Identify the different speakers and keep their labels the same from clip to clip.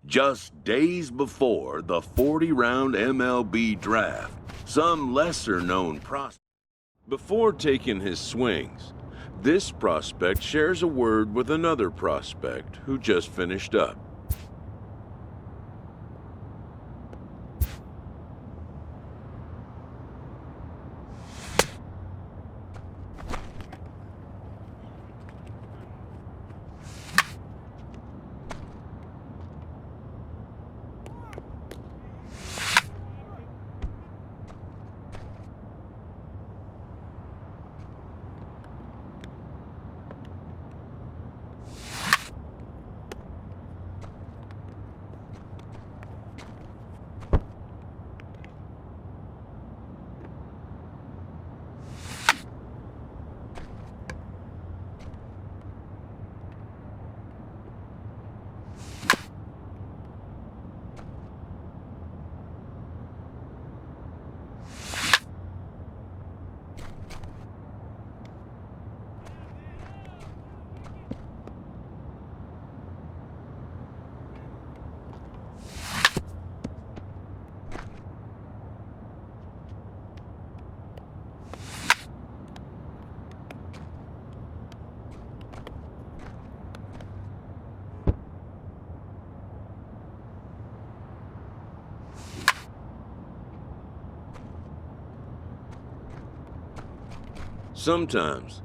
Speaker 1: Just days before the 40-round MLB draft, some lesser-known prospect. Before taking his swings, this prospect shares a word with another prospect who just finished up. Sometimes,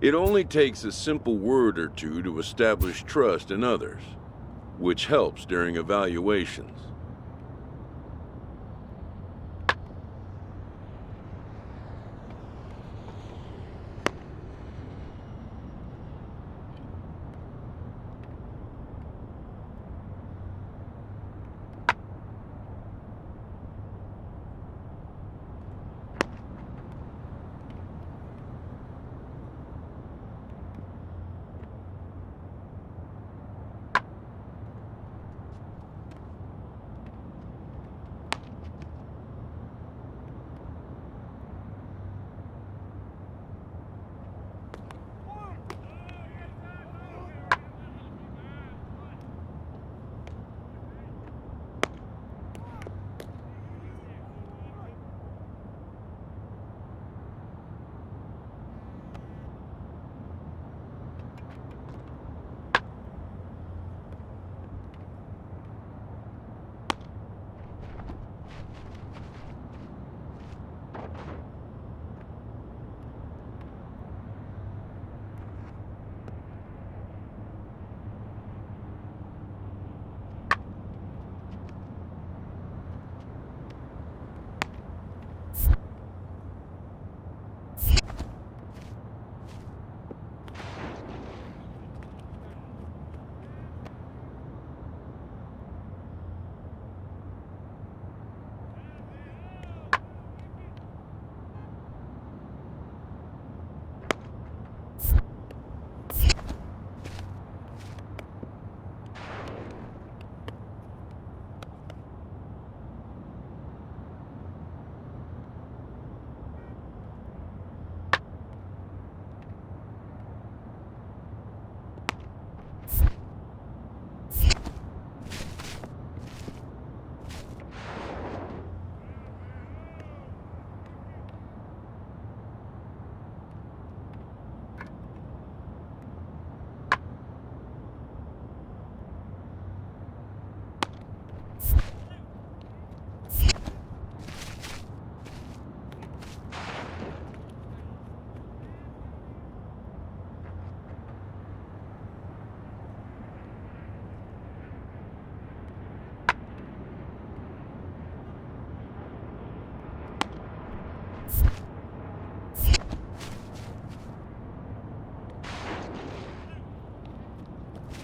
Speaker 1: it only takes a simple word or two to establish trust in others, which helps during evaluations.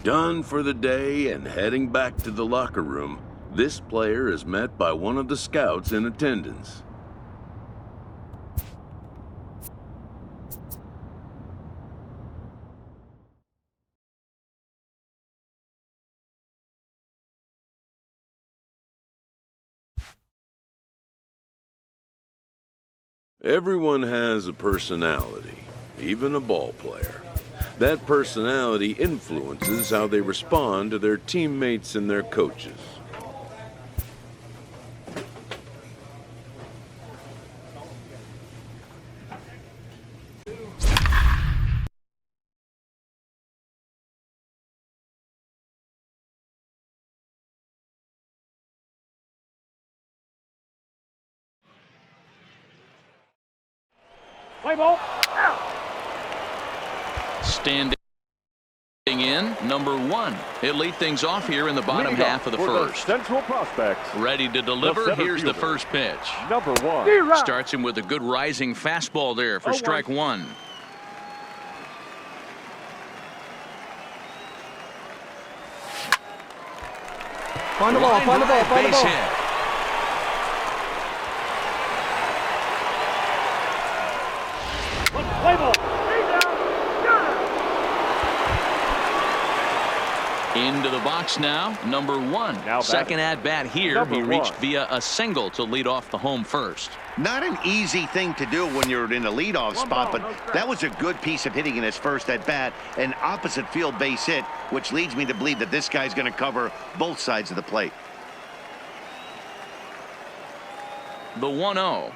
Speaker 1: Done for the day and heading back to the locker room, this player is met by one of the scouts in attendance. Everyone has a personality, even a ball player. That personality influences how they respond to their teammates and their coaches.
Speaker 2: Play ball.
Speaker 3: Standing in, number 1. He'll lead things off here in the bottom half of the first.
Speaker 2: Central prospects.
Speaker 3: Ready to deliver. Here's the first pitch.
Speaker 2: Number 1.
Speaker 3: Starts him with a good rising fastball there for strike 1.
Speaker 4: Find the ball, find the ball, find the
Speaker 3: Base
Speaker 4: ball.
Speaker 3: hit.
Speaker 2: Play ball.
Speaker 3: Into the box now, number 1. Second at bat here. He reached via a single to lead off the home first.
Speaker 5: Not an easy thing to do when you're in a leadoff spot, but that was a good piece of hitting in his first at bat, an opposite field base hit, which leads me to believe that this guy's going to cover both sides of the plate.
Speaker 3: The 1-0.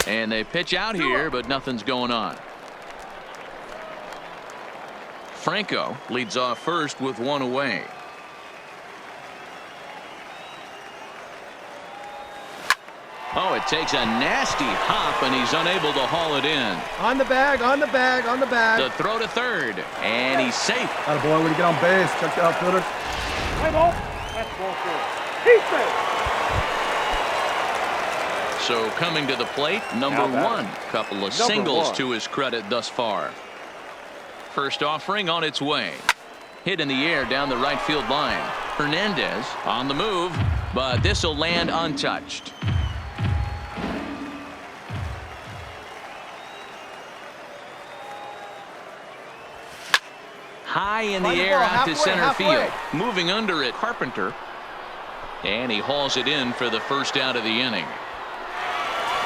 Speaker 3: And they pitch out here, but nothing's going on. Franco leads off first with 1 away. Oh, it takes a nasty hop, and he's unable to haul it in.
Speaker 4: On the bag, on the bag, on the bag.
Speaker 3: The throw to third, and he's safe.
Speaker 4: Atta boy, when you get on base, check the outfielder.
Speaker 2: Play ball. That's ball 4. He's safe.
Speaker 3: So coming to the plate, number 1. Couple of singles to his credit thus far. First offering on its way. Hit in the air down the right field line. Hernandez on the move, but this will land untouched. High in the air out to center field. Moving under it, Carpenter. And he hauls it in for the first out of the inning.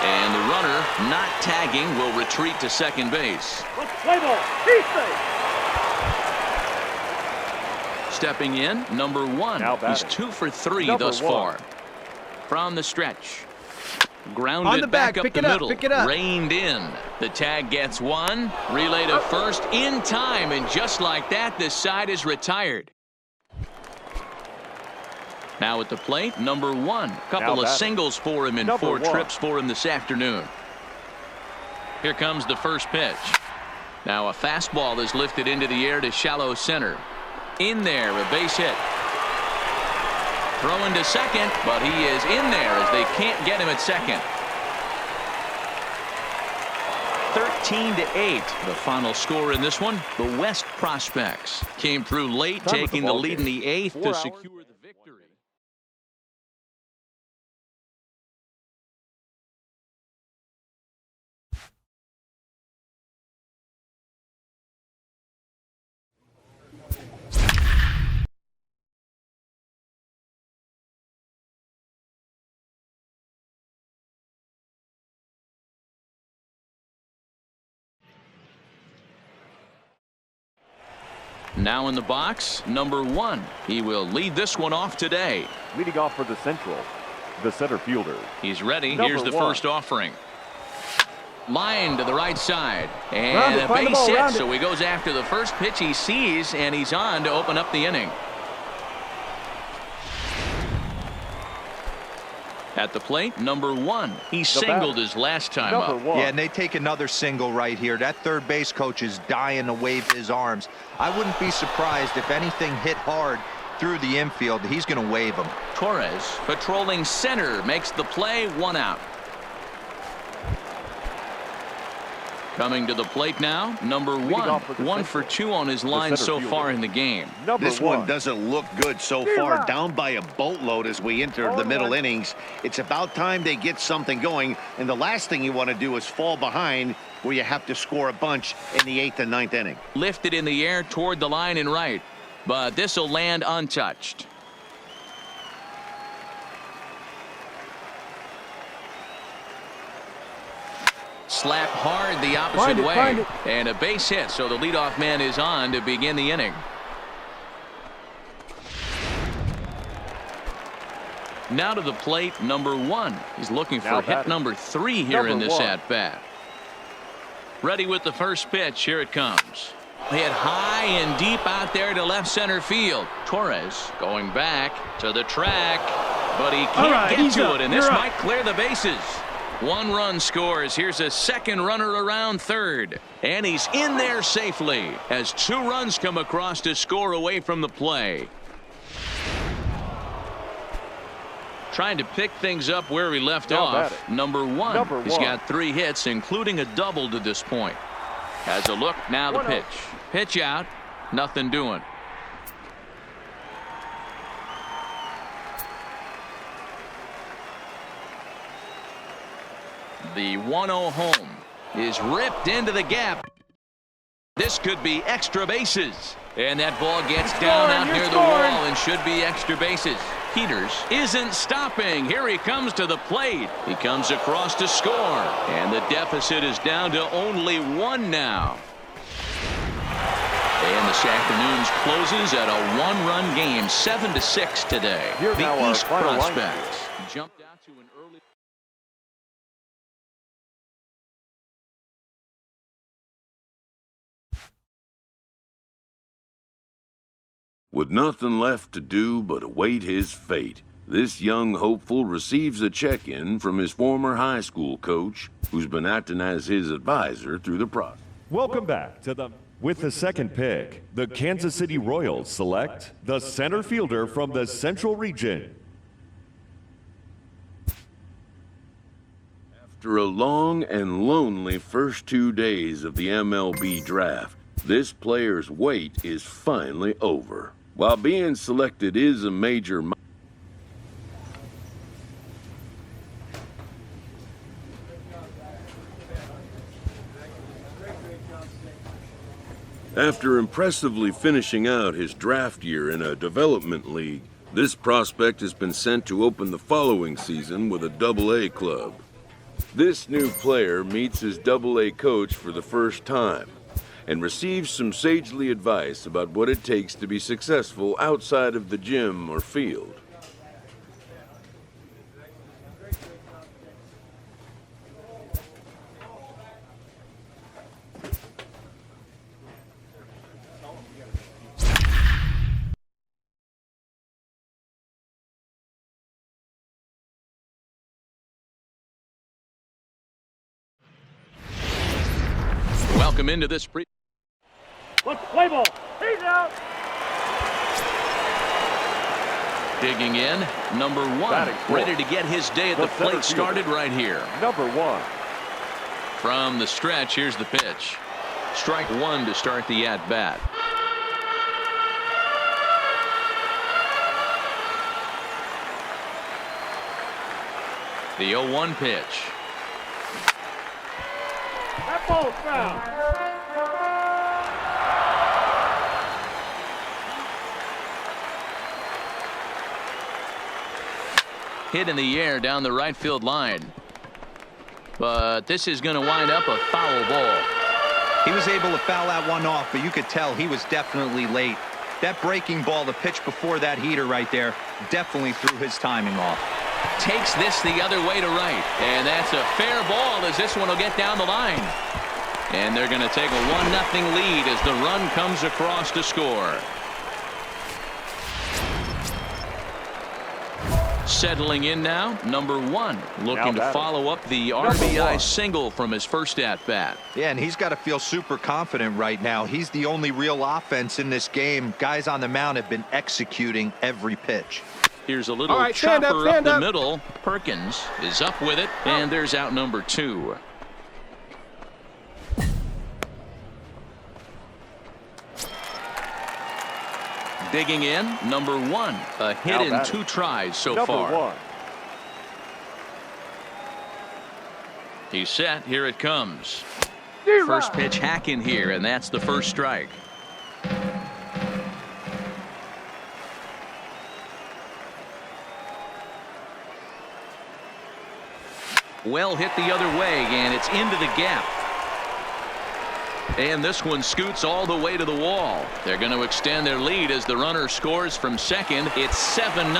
Speaker 3: And the runner, not tagging, will retreat to second base.
Speaker 2: Play ball. He's safe.
Speaker 3: Stepping in, number 1. He's 2 for 3 thus far. From the stretch. Grounded back up the middle. Reined in. The tag gets 1. Relay to first in time. And just like that, this side is retired. Now at the plate, number 1. Couple of singles for him in 4 trips for him this afternoon. Here comes the first pitch. Now a fastball is lifted into the air to shallow center. In there, a base hit. Throwing to second, but he is in there as they can't get him at second. 13-8, the final score in this one. The West Prospects came through late, taking the lead in the 8th to secure the victory. Now in the box, number 1. He will lead this one off today.
Speaker 2: Leading off for the Central, the center fielder.
Speaker 3: He's ready. Here's the first offering. Line to the right side. And a base hit. So he goes after the first pitch he sees, and he's on to open up the inning. At the plate, number 1. He singled his last time up.
Speaker 6: Yeah, and they take another single right here. That third base coach is dying to wave his arms. I wouldn't be surprised if anything hit hard through the infield. He's going to wave them.
Speaker 3: Torres patrolling center makes the play, 1 out. Coming to the plate now, number 1. 1 for 2 on his line so far in the game.
Speaker 5: This one doesn't look good so far. Down by a boatload as we enter the middle innings. It's about time they get something going. And the last thing you want to do is fall behind where you have to score a bunch in the 8th and 9th inning.
Speaker 3: Lifted in the air toward the line and right. But this will land untouched. slapped hard the opposite way.
Speaker 2: Find it.
Speaker 3: And a base hit, so the leadoff man is on to begin the inning. Now to the plate, number 1. He's looking for hit number 3 here in this at-bat. Ready with the first pitch. Here it comes. Hit high and deep out there to left center field. Torres going back to the track, but he can't get to it, and this might clear the bases. 1 run scores. Here's a second runner around third, and he's in there safely as 2 runs come across to score away from the play. Trying to pick things up where we left off. Number 1. He's got 3 hits, including a double to this point. Has a look. Now the pitch. Pitch out. Nothing doing. The 1-0 home is ripped into the gap. This could be extra bases. And that ball gets down out near the wall and should be extra bases. Peters isn't stopping. Here he comes to the plate. He comes across to score. And the deficit is down to only 1 now. And this afternoon's closes at a 1-run game, 7-6 today. The East Prospects jumped out to an early.
Speaker 1: With nothing left to do but await his fate, this young hopeful receives a check-in from his former high school coach, who's been acting as his advisor through the process.
Speaker 7: Welcome back to the... With the second pick, the Kansas City Royals select the center fielder from the Central Region.
Speaker 1: After a long and lonely first 2 days of the MLB draft, this player's wait is finally over. While being selected is a major After impressively finishing out his draft year in a development league, this prospect has been sent to open the following season with a Double-A club. This new player meets his Double-A coach for the first time and receives some sagely advice about what it takes to be successful outside of the gym or field.
Speaker 3: Welcome into this
Speaker 2: Let's play ball. He's out.
Speaker 3: Digging in, number 1, ready to get his day at the plate started right here.
Speaker 2: Number 1.
Speaker 3: From the stretch, here's the pitch. Strike 1 to start the at-bat. The 0-1 pitch.
Speaker 2: That ball's foul.
Speaker 3: Hit in the air down the right field line. But this is going to wind up a foul ball.
Speaker 6: He was able to foul that one off, but you could tell he was definitely late. That breaking ball, the pitch before that heater right there, definitely threw his timing off.
Speaker 3: Takes this the other way to right. And that's a fair ball as this one will get down the line. And they're going to take a 1-0 lead as the run comes across to score. Settling in now, number 1, looking to follow up the RBI single from his first at-bat.
Speaker 6: Yeah, and he's got to feel super confident right now. He's the only real offense in this game. Guys on the mound have been executing every pitch.
Speaker 3: Here's a little chopper up the middle. Perkins is up with it, and there's out number 2. Digging in, number 1. A hit in 2 tries so far. He's set. Here it comes. First pitch hack in here, and that's the first strike. Well hit the other way, and it's into the gap. And this one scoots all the way to the wall. They're going to extend their lead as the runner scores from second. It's 7-0.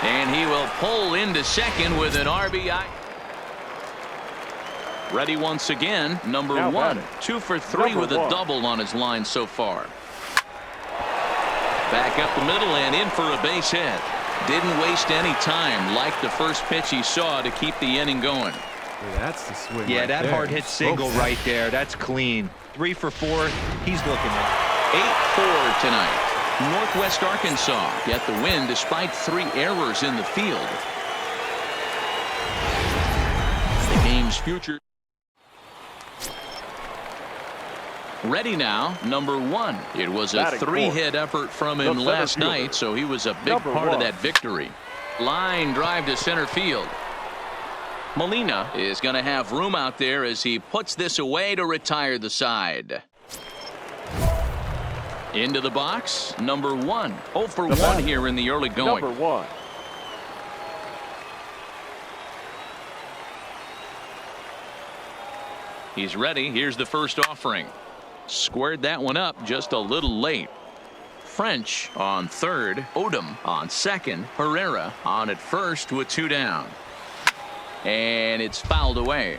Speaker 3: And he will pull into second with an RBI. Ready once again, number one. 2 for 3 with a double on his line so far. Back up the middle and in for a base hit. Didn't waste any time like the first pitch he saw to keep the inning going.
Speaker 4: Yeah, that's the swing.
Speaker 6: Yeah,
Speaker 4: right
Speaker 6: that
Speaker 4: there.
Speaker 6: hard hit single right there. That's clean. 3 for 4. He's looking at
Speaker 3: 8-4 tonight. Northwest Arkansas get the win despite 3 errors in the field. The game's future. Ready now, number 1. It was a 3-hit effort from him last night, so he was a big part of that victory. Line drive to center field. Molina is going to have room out there as he puts this away to retire the side. Into the box, number 1. 0 for 1 here in the early going.
Speaker 2: Number 1.
Speaker 3: He's ready. Here's the first offering. Squared that one up just a little late. French on third. Odom on second. Herrera on at first with 2 down. And it's fouled away.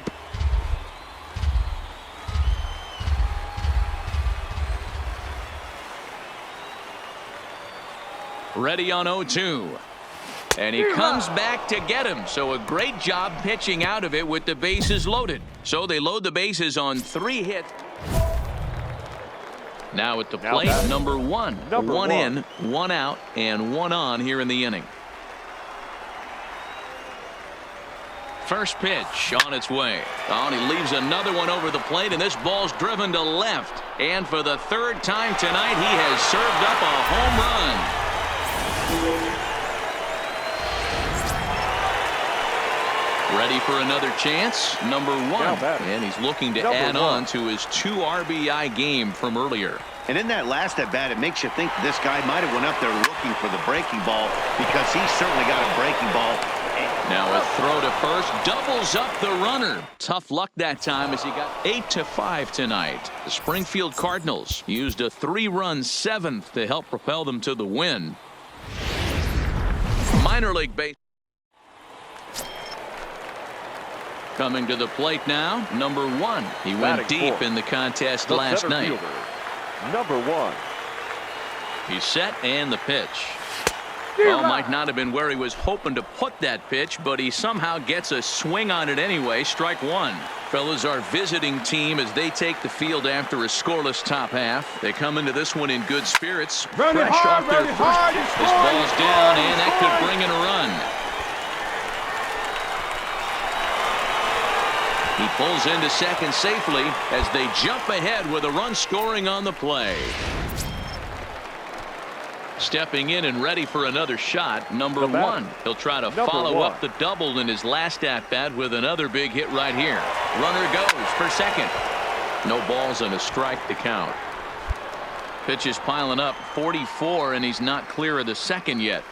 Speaker 3: Ready on 0-2. And he comes back to get him. So a great job pitching out of it with the bases loaded. So they load the bases on 3 hits. Now at the plate, number 1. 1 in, 1 out, and 1 on here in the inning. First pitch on its way. Oh, and he leaves another one over the plate, and this ball's driven to left. And for the 3rd time tonight, he has served up a home run. Ready for another chance, number 1. And he's looking to add on to his 2 RBI game from earlier.
Speaker 5: And in that last at bat, it makes you think this guy might have went up there looking for the breaking ball, because he certainly got a breaking ball.
Speaker 3: Now a throw to first doubles up the runner. Tough luck that time as he got 8-5 tonight. The Springfield Cardinals used a 3-run 7th to help propel them to the win. Minor league base. Coming to the plate now, number 1. He went deep in the contest last night.
Speaker 2: Number 1.
Speaker 3: He's set and the pitch. Oh, might not have been where he was hoping to put that pitch, but he somehow gets a swing on it anyway. Strike 1. Fellas, our visiting team as they take the field after a scoreless top half. They come into this one in good spirits. Fresh off their first pitch. This ball's down, and that could bring in a run. He pulls into second safely as they jump ahead with a run scoring on the play. Stepping in and ready for another shot, number 1. He'll try to follow up the double in his last at-bat with another big hit right here. Runner goes for second. No balls and a strike to count. Pitch is piling up, 44, and he's not clear of the second yet.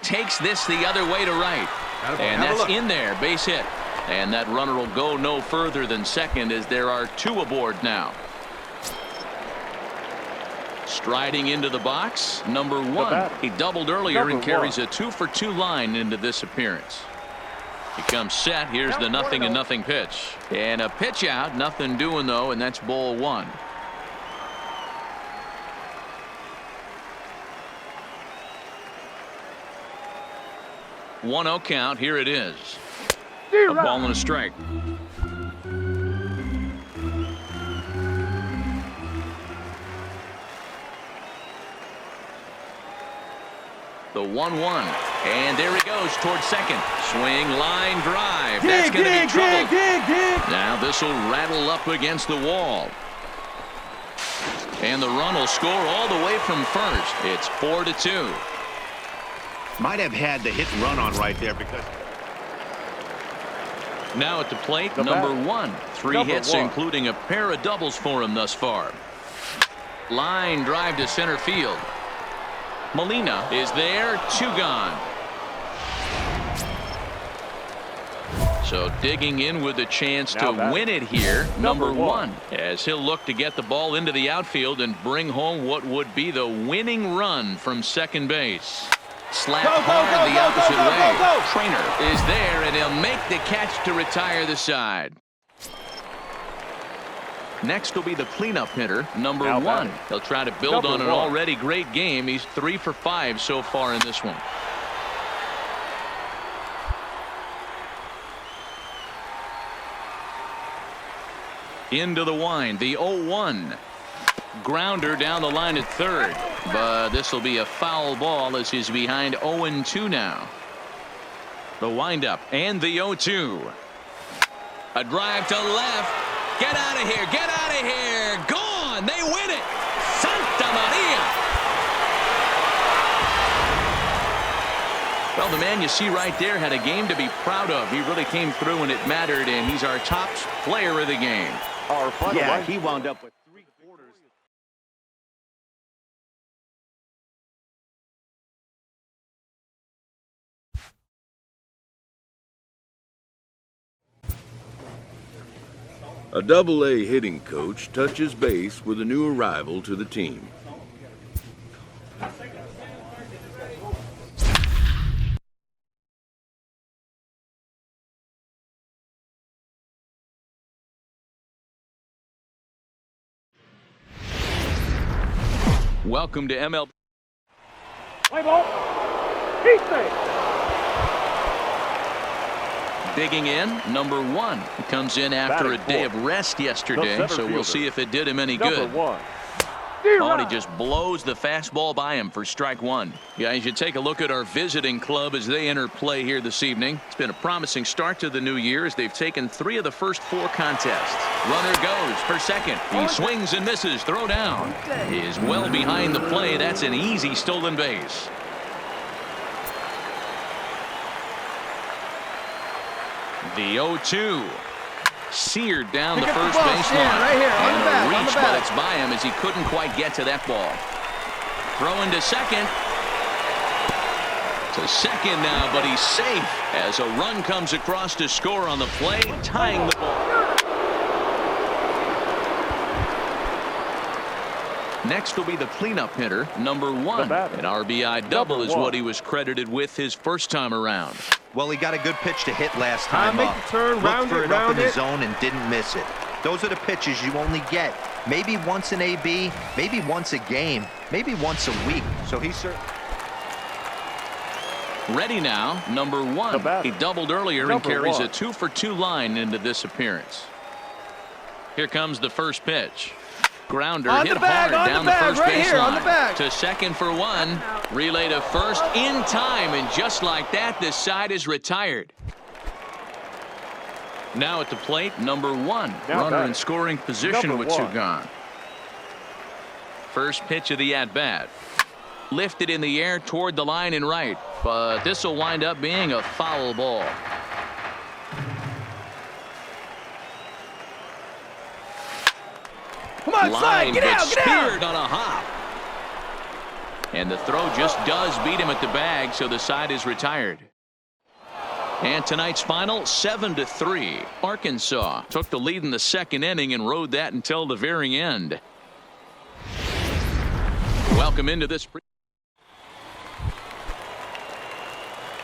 Speaker 3: Takes this the other way to right. And that's in there. Base hit. And that runner will go no further than second as there are 2 aboard now. Striding into the box, number 1. He doubled earlier and carries a 2-for-2 line into this appearance. He comes set. Here's the 0-0 pitch. And a pitch out. Nothing doing though, and that's ball 1. One 0 count. Here it is. A ball and a strike. The 1-1. And there he goes towards second. Swing, line drive. That's going to be trouble. Now this will rattle up against the wall. And the run will score all the way from first. It's 4-2.
Speaker 5: Might have had the hit and run on right there because.
Speaker 3: Now at the plate, number 1. 3 hits, including a pair of doubles for him thus far. Line drive to center field. Molina is there, 2 gone. So digging in with a chance to win it here, number 1, as he'll look to get the ball into the outfield and bring home what would be the winning run from second base. Slapped hard the opposite way. Trainer is there, and he'll make the catch to retire the side. Next will be the cleanup hitter, number 1. He'll try to build on an already great game. He's 3 for 5 so far in this one. Into the wind, the 0-1. Grounder down the line at third, but this will be a foul ball as he's behind 0-2 now. The windup and the 0-2. A drive to left. Get out of here, get out of here. Gone, they win it. Santa Maria. Well, the man you see right there had a game to be proud of. He really came through when it mattered, and he's our top player of the game.
Speaker 2: Yeah, he wound up with 3 quarters.
Speaker 1: A Double-A hitting coach touches base with a new arrival to the team.
Speaker 3: Welcome to MLB.
Speaker 2: Play ball. He's safe.
Speaker 3: Digging in, number 1. He comes in after a day of rest yesterday, so we'll see if it did him any good. Oh, he just blows the fastball by him for strike 1. Guys, you take a look at our visiting club as they enter play here this evening. It's been a promising start to the new year as they've taken 3 of the first 4 contests. Runner goes for second. He swings and misses. Throw down. He is well behind the play. That's an easy stolen base. The 0-2. Seared down the first baseline.
Speaker 4: Right here, on the back,
Speaker 3: reach, but it's by him as he couldn't quite get to that ball. Throwing to second. To second now, but he's safe as a run comes across to score on the play, tying the ball. Next will be the cleanup hitter, number 1. An RBI double is what he was credited with his first time around.
Speaker 6: Well, he got a good pitch to hit last time
Speaker 4: make
Speaker 6: up.
Speaker 4: the turn,
Speaker 6: Looked
Speaker 4: round
Speaker 6: for
Speaker 4: it,
Speaker 6: it up
Speaker 4: round
Speaker 6: in the
Speaker 4: it.
Speaker 6: zone and didn't miss it. Those are the pitches you only get maybe once an AB, maybe once a game, maybe once a week. So he's certainly
Speaker 3: ready now, number 1. He doubled earlier and carries a 2 for 2 line into this appearance. Here comes the first pitch. Grounder hit hard down the first baseline. To second for 1. Relay to first in time, and just like that, this side is retired. Now at the plate, number 1. Runner in scoring position with 2 gone. First pitch of the at-bat. Lifted in the air toward the line and right, but this will wind up being a foul ball.
Speaker 4: Come on, slide, get out, get out.
Speaker 3: Speared on a hop. And the throw just does beat him at the bag, so the side is retired. And tonight's final, 7-3. Arkansas took the lead in the second inning and rode that until the very end. Welcome into this.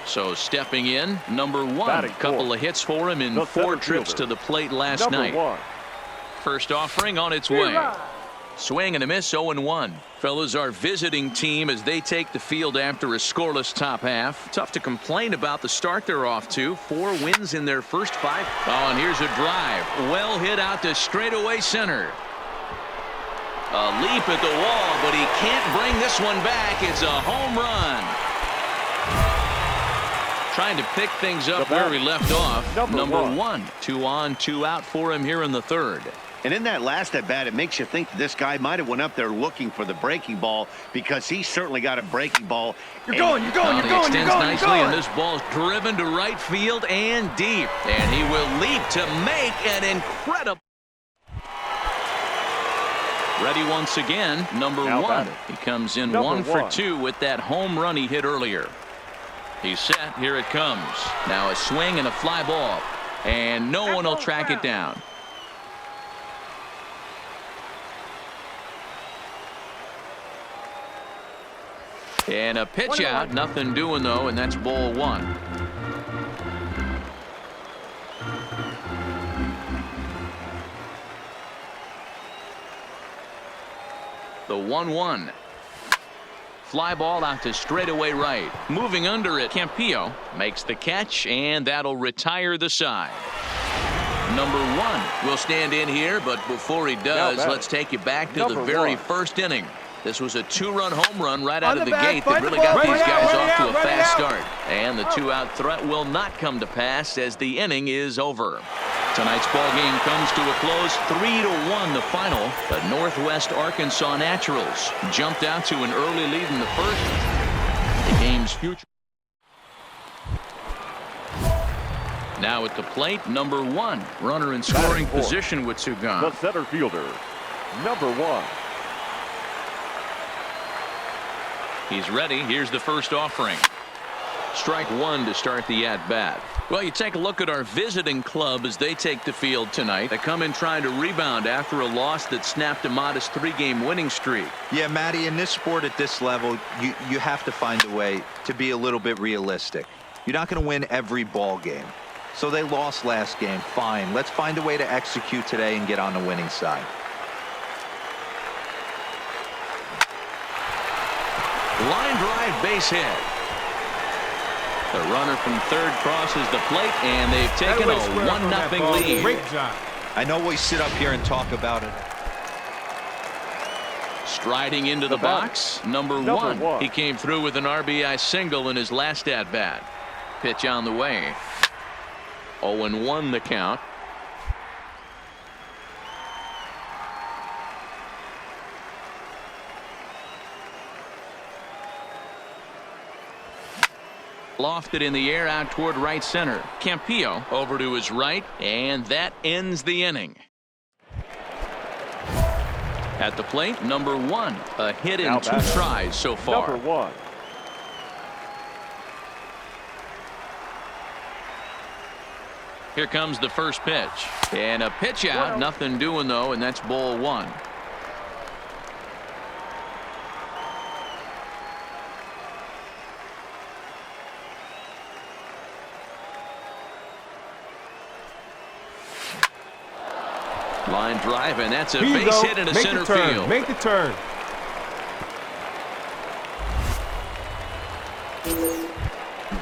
Speaker 3: So stepping in, number 1. Couple of hits for him in 4 trips to the plate last night. First offering on its way. Swing and a miss, 0-1. Fellas, our visiting team as they take the field after a scoreless top half. Tough to complain about the start they're off to. 4 wins in their first 5. Oh, and here's a drive. Well hit out to straightaway center. A leap at the wall, but he can't bring this one back. It's a home run. Trying to pick things up where he left off. Number 1. 2 on, 2 out for him here in the third.
Speaker 5: And in that last at-bat, it makes you think that this guy might have went up there looking for the breaking ball, because he certainly got a breaking ball.
Speaker 4: You're going,
Speaker 3: Extends nicely, and this ball's driven to right field and deep. And he will leap to make an incredible. Ready once again, number
Speaker 2: Now
Speaker 3: one.
Speaker 2: batting.
Speaker 3: He comes in
Speaker 2: Number
Speaker 3: 1 for
Speaker 2: one.
Speaker 3: 2 with that home run he hit earlier. He's set. Here it comes. Now a swing and a fly ball. And no one will track it down. And a pitch out. Nothing doing, though, and that's ball 1. The 1-1. Fly ball out to straightaway right. Moving under it, Campillo makes the catch, and that'll retire the side. Number 1 will stand in here, but before he does, let's take you back to the very first inning. This was a 2-run home run right out of the gate that really got these guys off to a fast start. And the 2-out threat will not come to pass as the inning is over. Tonight's ball game comes to a close, 3-1 the final. The Northwest Arkansas Naturals jumped out to an early lead in the first. The game's future. Now at the plate, number 1. Runner in scoring position with 2 gone.
Speaker 2: The center fielder, number 1.
Speaker 3: He's ready. Here's the first offering. Strike 1 to start the at-bat. Well, you take a look at our visiting club as they take the field tonight. They come in trying to rebound after a loss that snapped a modest 3-game winning streak.
Speaker 6: Yeah, Matty, in this sport at this level, you have to find a way to be a little bit realistic. You're not going to win every ball game. So they lost last game. Fine. Let's find a way to execute today and get on the winning side.
Speaker 3: Line drive, base hit. The runner from third crosses the plate, and they've taken a 1-0 lead.
Speaker 4: Great job.
Speaker 6: I know we sit up here and talk about it.
Speaker 3: Striding into the box, number one. He came through with an RBI single in his last at-bat. Pitch on the way. 0-1 the count. Lofted in the air out toward right center. Campillo over to his right, and that ends the inning. At the plate, number 1. A hit in 2 tries so far.
Speaker 2: Number 1.
Speaker 3: Here comes the first pitch. And a pitch out. Nothing doing, though, and that's ball 1. Line drive, and that's a base hit into center field.
Speaker 4: Make the turn.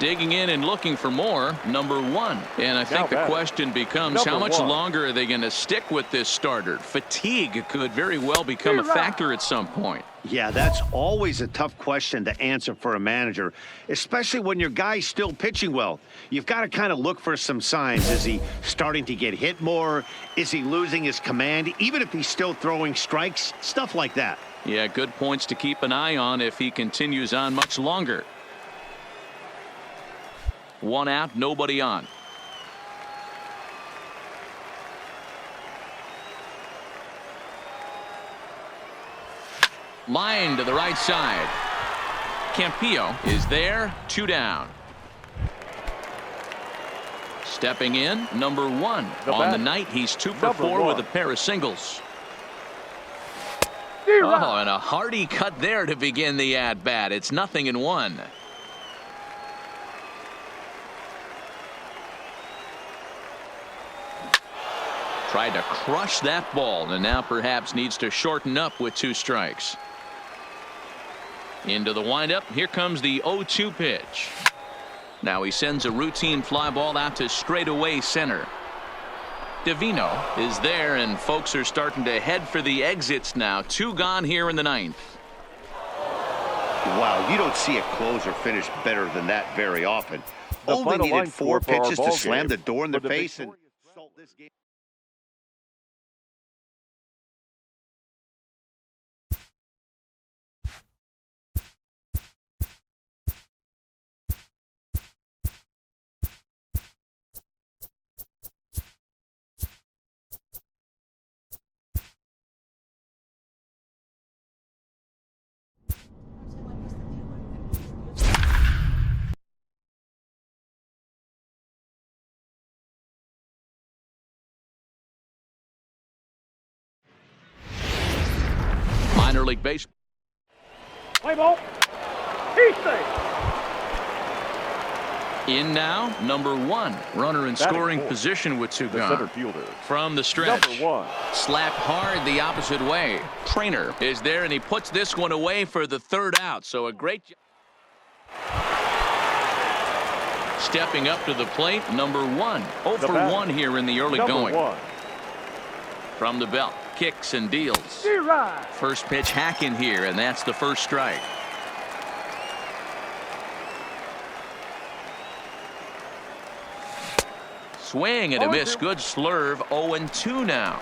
Speaker 3: Digging in and looking for more, number 1. And I think the question becomes, how much longer are they going to stick with this starter? Fatigue could very well become a factor at some point.
Speaker 5: Yeah, that's always a tough question to answer for a manager, especially when your guy's still pitching well. You've got to kind of look for some signs. Is he starting to get hit more? Is he losing his command? Even if he's still throwing strikes, stuff like that.
Speaker 3: Yeah, good points to keep an eye on if he continues on much longer. 1 out, nobody on. Line to the right side. Campillo is there. 2 down. Stepping in, number 1. On the night, he's 2 for 4 with a pair of singles. Oh, and a hearty cut there to begin the at-bat. It's 0-1. Tried to crush that ball, and now perhaps needs to shorten up with 2 strikes. Into the windup. Here comes the 0-2 pitch. Now he sends a routine fly ball out to straightaway center. Divino is there, and folks are starting to head for the exits now. 2 gone here in the 9th.
Speaker 5: Wow, you don't see a closer finish better than that very often. Only needed 4 pitches to slam the door in the face and salt this game.
Speaker 3: League Baseball.
Speaker 2: Play ball. He's safe.
Speaker 3: In now, number 1. Runner in scoring position with 2 gone.
Speaker 7: Center fielder.
Speaker 3: From the stretch.
Speaker 7: Number 1.
Speaker 3: Slapped hard the opposite way. Trainer is there, and he puts this one away for the 3rd out. So a great job. Stepping up to the plate, number 1. 0 for 1 here in the early going.
Speaker 7: 1.
Speaker 3: From the belt, kicks and deals. First pitch hacking here, and that's the first strike. Swing and a miss. Good slurve. 0-2 now.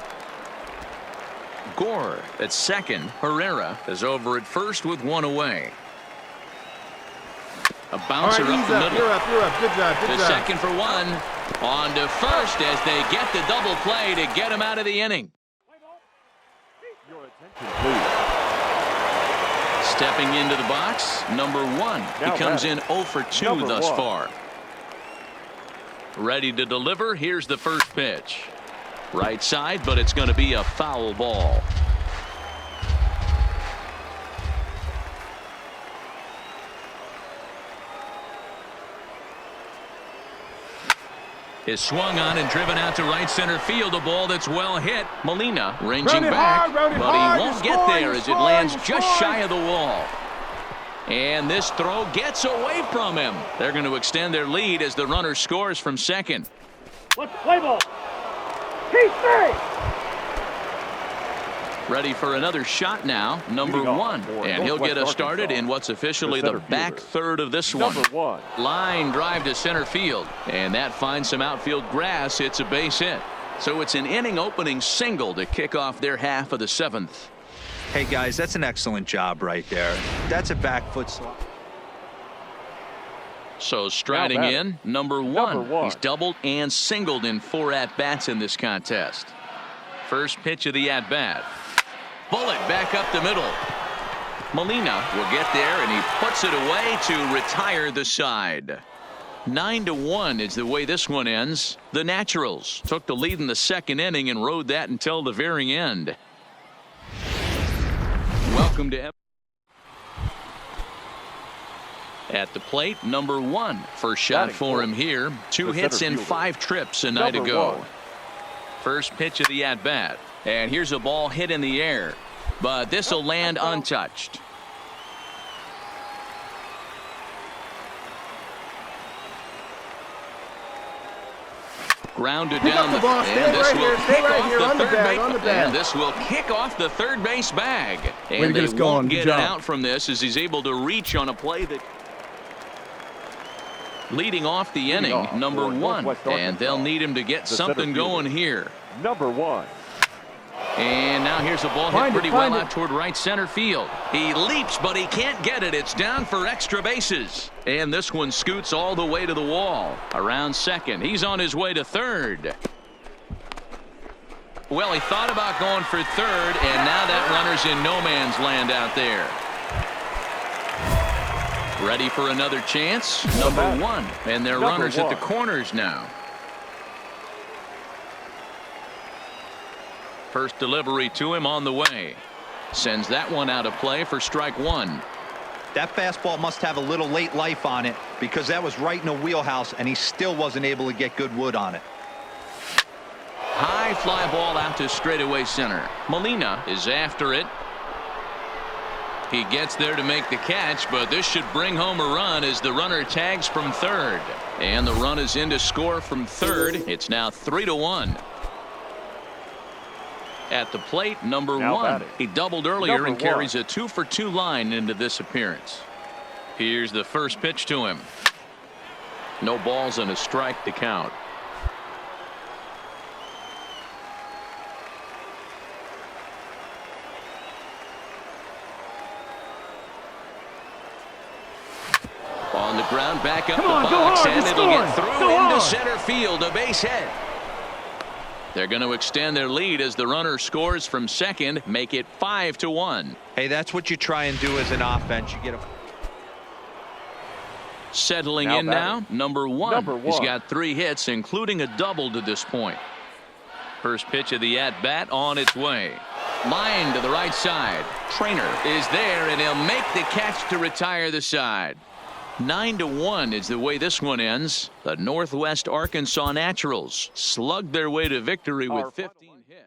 Speaker 3: Gore at second. Herrera is over at first with 1 away. A bouncer up the middle.
Speaker 4: You're up. Good job.
Speaker 3: To second for 1. On to first as they get the double play to get him out of the inning.
Speaker 7: Your attention, please.
Speaker 3: Stepping into the box, number 1. He comes in 0 for 2 thus far. Ready to deliver. Here's the first pitch. Right side, but it's going to be a foul ball. Is swung on and driven out to right center field. A ball that's well hit. Molina ranging back, but he won't get there as it lands just shy of the wall. And this throw gets away from him. They're going to extend their lead as the runner scores from second.
Speaker 2: Let's play ball. He's safe.
Speaker 3: Ready for another shot now, number 1. And he'll get us started in what's officially the back third of this one. Line drive to center field. And that finds some outfield grass. It's a base hit. So it's an inning opening single to kick off their half of the 7th.
Speaker 6: Hey, guys, that's an excellent job right there. That's a back foot slide.
Speaker 3: So striding in, number 1. He's doubled and singled in 4 at-bats in this contest. First pitch of the at-bat. Bullet back up the middle. Molina will get there, and he puts it away to retire the side. 9-1 is the way this one ends. The Naturals took the lead in the 2nd inning and rode that until the very end. Welcome to at the plate, number 1. First shot for him here. 2 hits in 5 trips a night ago. First pitch of the at-bat. And here's a ball hit in the air. But this will land untouched. Grounded down the ball. And this will kick off the third base. And this will kick off the third base bag. And they won't get it out from this as he's able to reach on a play that. Leading off the inning, number 1. And they'll need him to get something going here.
Speaker 7: Number 1.
Speaker 3: And now here's a ball hit pretty well out toward right center field. He leaps, but he can't get it. It's down for extra bases. And this one scoots all the way to the wall. Around second. He's on his way to third. Well, he thought about going for third, and now that runner's in no man's land out there. Ready for another chance? Number 1. And their runners at the corners now. First delivery to him on the way. Sends that one out of play for strike 1.
Speaker 6: That fastball must have a little late life on it because that was right in a wheelhouse and he still wasn't able to get good wood on it.
Speaker 3: High fly ball out to straightaway center. Molina is after it. He gets there to make the catch, but this should bring home a run as the runner tags from third. And the run is in to score from third. It's now 3-1. At the plate, number 1. He doubled earlier and carries a 2-for-2 line into this appearance. Here's the first pitch to him. No balls and a strike to count. On the ground, back up the box, and it'll get through into center field, a base hit. They're going to extend their lead as the runner scores from second, make it 5-1.
Speaker 6: Hey, that's what you try and do as an offense. You get a
Speaker 3: settling in now, number 1. He's got 3 hits, including a double to this point. First pitch of the at-bat on its way. Line to the right side. Trainer is there, and he'll make the catch to retire the side. 9-1 is the way this one ends. The Northwest Arkansas Naturals slugged their way to victory with 15 hits.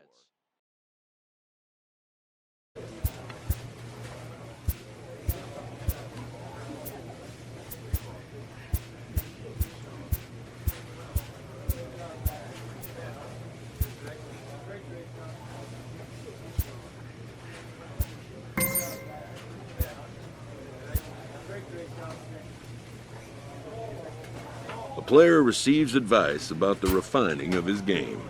Speaker 1: A player receives advice about the refining of his game.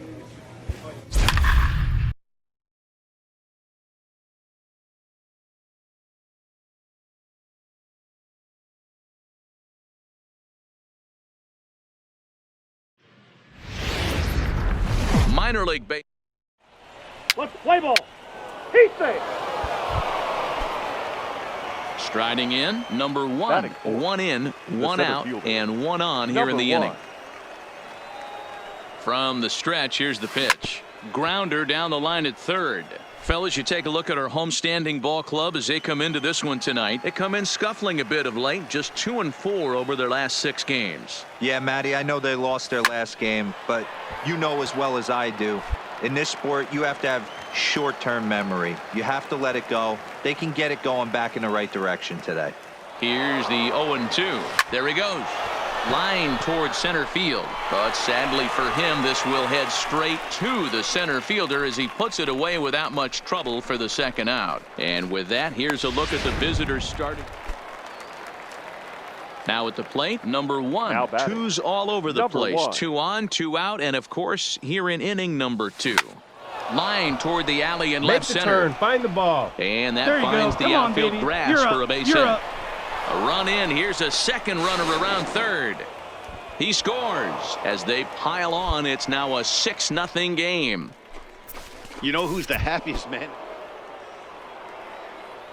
Speaker 3: Minor league base.
Speaker 2: Let's play ball. He's safe.
Speaker 3: Striding in, number 1. 1 in, 1 out, and 1 on here in the inning. From the stretch, here's the pitch. Grounder down the line at third. Fellas, you take a look at our homestanding ball club as they come into this one tonight. They come in scuffling a bit of late, just 2-4 over their last 6 games.
Speaker 6: Yeah, Matty, I know they lost their last game, but you know as well as I do, in this sport, you have to have short-term memory. You have to let it go. They can get it going back in the right direction today.
Speaker 3: Here's the 0-2. There he goes. Line towards center field. But sadly for him, this will head straight to the center fielder as he puts it away without much trouble for the second out. And with that, here's a look at the visitors starting. Now at the plate, number 1. 2's all over the place. 2 on, 2 out, and of course, here in inning number 2. Line toward the alley and left center.
Speaker 2: Turn, find the ball.
Speaker 3: And that finds the outfield grass for a base hit. A run in. Here's a second runner around third. He scores as they pile on. It's now a 6-0 game.
Speaker 5: You know who's the happiest man?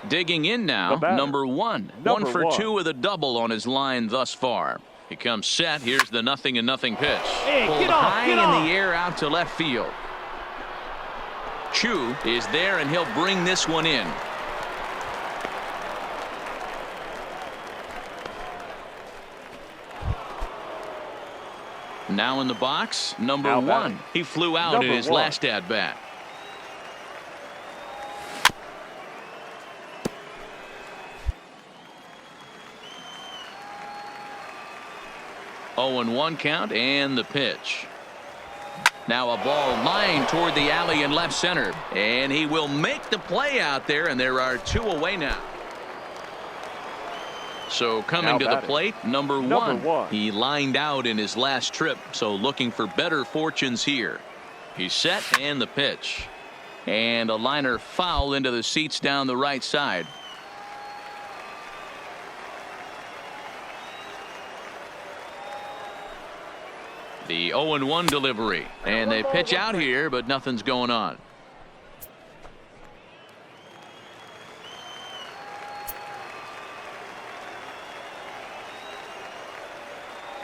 Speaker 3: Digging in now, number 1. 1 for 2 with a double on his line thus far. He comes set. Here's the 0-0 pitch.
Speaker 2: Hey,
Speaker 3: pulled high in the air out to left field. Chu is there, and he'll bring this one in. Now in the box, number 1. He flew out in his last at bat. Oh, and 1 count, and the pitch. Now a ball lined toward the alley in left center, and he will make the play out there, and there are 2 away now. So coming to the plate, number 1. He lined out in his last trip, so looking for better fortunes here. He's set, and the pitch. And a liner foul into the seats down the right side. The 0-1 delivery, and they pitch out here, but nothing's going on.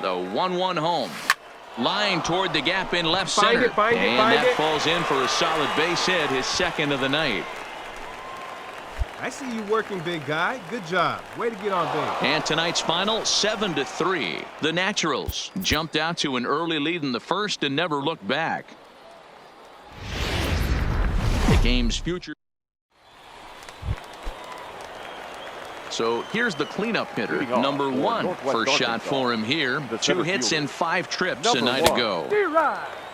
Speaker 3: The 1-1 home. Line toward the gap in left center. And that falls in for a solid base hit, his second of the night.
Speaker 8: I see you working, big guy. Good job. Way to get on base.
Speaker 3: And tonight's final, 7-3. The Naturals jumped out to an early lead in the first and never looked back. The game's future. So here's the cleanup hitter, number 1. First shot for him here. 2 hits in 5 trips a night ago.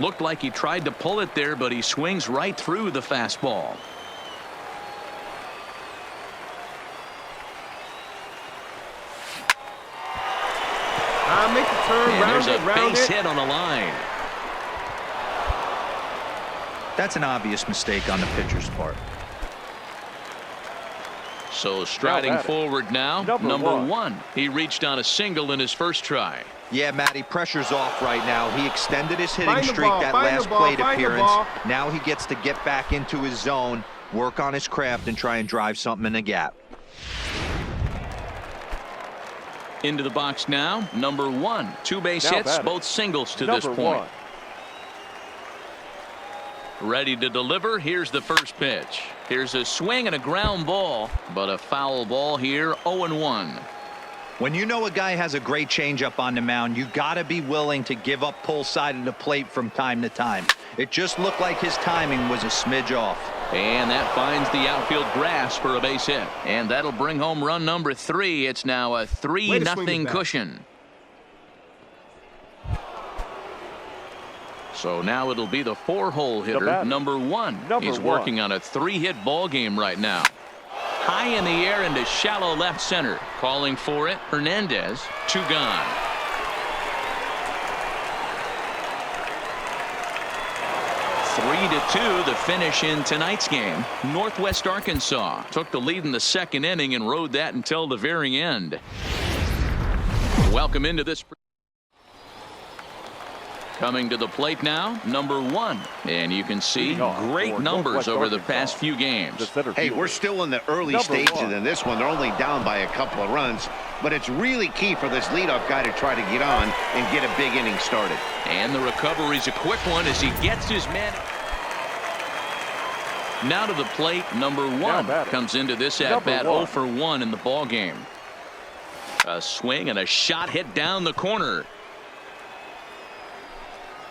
Speaker 3: Looked like he tried to pull it there, but he swings right through the fastball.
Speaker 8: Make the turn,
Speaker 3: and there's a base hit on the line.
Speaker 6: That's an obvious mistake on the pitcher's part.
Speaker 3: So striding forward now, number 1. He reached on a single in his first try.
Speaker 6: Yeah, Matty, pressure's off right now. He extended his hitting streak that last plate appearance. Now he gets to get back into his zone, work on his craft, and try and drive something in the gap.
Speaker 3: Into the box now, number 1. 2 base hits, both singles to this point. Ready to deliver. Here's the first pitch. Here's a swing and a ground ball, but a foul ball here. 0-1.
Speaker 6: When you know a guy has a great changeup on the mound, you got to be willing to give up pull side of the plate from time to time. It just looked like his timing was a smidge off.
Speaker 3: And that finds the outfield grass for a base hit. And that'll bring home run number 3. It's now a 3-0 cushion. So now it'll be the 4-hole hitter, number 1. He's working on a 3-hit ball game right now. High in the air into shallow left center. Calling for it, Hernandez. 2 gone. (3-2) the finish in tonight's game. Northwest Arkansas took the lead in the second inning and rode that until the very end. Welcome into this. Coming to the plate now, number 1. And you can see great numbers over the past few games.
Speaker 5: Hey, we're still in the early stages in this one. They're only down by a couple of runs. But it's really key for this leadoff guy to try to get on and get a big inning started.
Speaker 3: And the recovery's a quick one as he gets his man. Now to the plate, number 1 comes into this at-bat 0 for 1 in the ball game. A swing and a shot hit down the corner.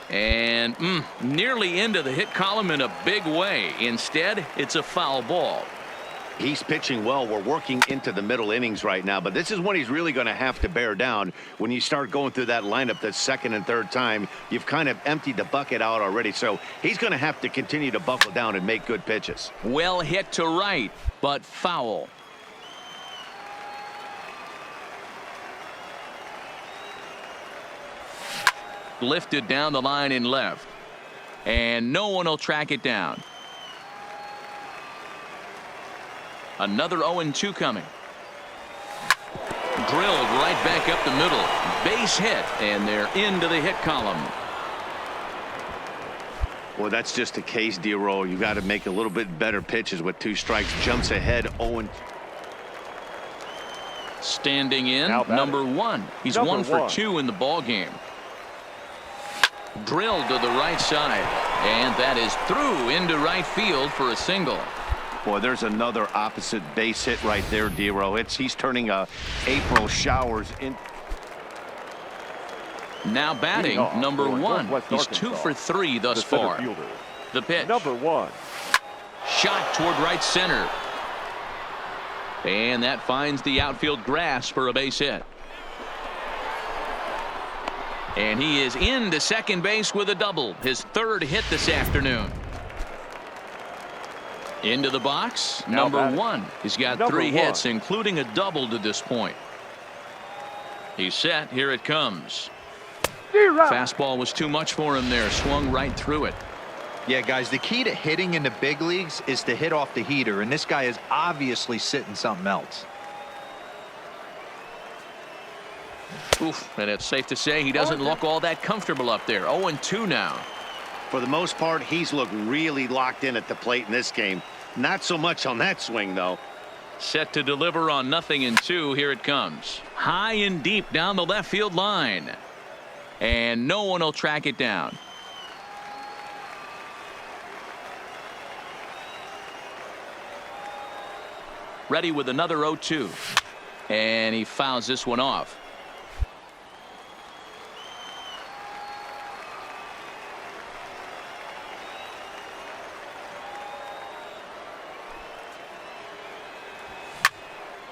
Speaker 3: And nearly into the hit column in a big way. Instead, it's a foul ball.
Speaker 5: He's pitching well. We're working into the middle innings right now, but this is when he's really going to have to bear down. When you start going through that lineup that second and third time, you've kind of emptied the bucket out already, so he's going to have to continue to buckle down and make good pitches.
Speaker 3: Well hit to right, but foul. Lifted down the line in left, and no one will track it down. Another 0-2 coming. Drilled right back up the middle. Base hit, and they're into the hit column.
Speaker 5: Well, that's just a case, D-Roll. You got to make a little bit better pitches with 2 strikes. Jumps ahead 0-2.
Speaker 3: Standing in, number 1. He's 1 for 2 in the ball game. Drilled to the right side, and that is through into right field for a single.
Speaker 5: Boy, there's another opposite base hit right there, D-Roll. He's turning April showers in.
Speaker 3: Now batting, number 1. He's 2 for 3 thus far. The pitch.
Speaker 2: Number 1.
Speaker 3: Shot toward right center. And that finds the outfield grass for a base hit. And he is into second base with a double. His 3rd hit this afternoon. Into the box, number 1. He's got 3 hits, including a double to this point. He's set. Here it comes. Fastball was too much for him there. Swung right through it.
Speaker 6: Yeah, guys, the key to hitting in the big leagues is to hit off the heater, and this guy is obviously sitting something else.
Speaker 3: Oof, and it's safe to say he doesn't look all that comfortable up there. 0-2 now.
Speaker 5: For the most part, he's looked really locked in at the plate in this game. Not so much on that swing, though.
Speaker 3: Set to deliver on 0-2. Here it comes. High and deep down the left field line. And no one will track it down. Ready with another 0-2. And he fouls this one off.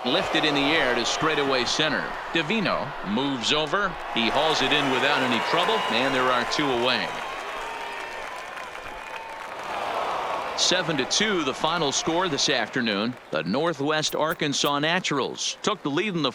Speaker 3: Lifted in the air to straightaway center. Divino moves over. He hauls it in without any trouble, and there are 2 away. 7-2 the final score this afternoon. The Northwest Arkansas Naturals took the lead in the